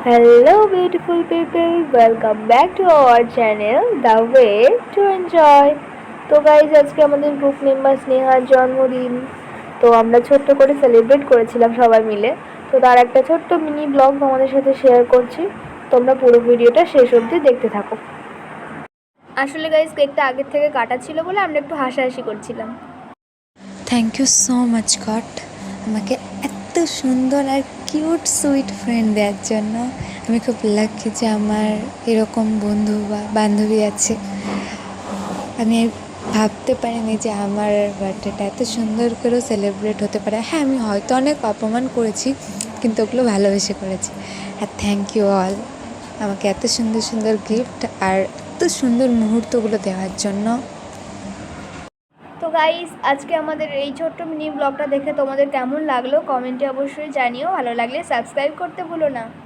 Hello, beautiful people. Welcome back to our channel, The Way to Enjoy. তো guys আজকে আমাদের group member স্নেহার জন্মদিন। তো আমরা ছোট্ট করে সেলিব্রেট করেছিলাম সবাই মিলে। তো তার একটা ছোট্ট মিনি ব্লগ তোমাদের সাথে শেয়ার করছি। তোমরা পুরো ভিডিওটা শেষ অবধি দেখতে থাকো। আসলে গাইজ কেকটা আগের থেকে কাটা ছিল বলে আমরা একটু হাসাহাসি করছিলাম। Thank you so much God আমাকে এত সুন্দর আর কিউট সুইট ফ্রেন্ড দেওয়ার জন্য। আমি খুব লাকি যে আমার এরকম বন্ধু বা বান্ধবী আছে। আমি ভাবতে পারিনি যে আমার বার্থডেটা এত সুন্দর করে সেলিব্রেট হতে পারে। হ্যাঁ, আমি হয়তো অনেক অপমান করেছি, কিন্তু ওগুলো ভালোবেসে করেছি। আর থ্যাংক ইউ অল আমাকে এত সুন্দর সুন্দর গিফট আর এত সুন্দর মুহূর্তগুলো দেওয়ার জন্য। তো গাইস আজকে আমাদের এই ছোট্ট মিনি ব্লগটা দেখে তোমাদের কেমন লাগলো কমেন্টে অবশ্যই জানিও। ভালো লাগলে সাবস্ক্রাইব করতে ভুলো না।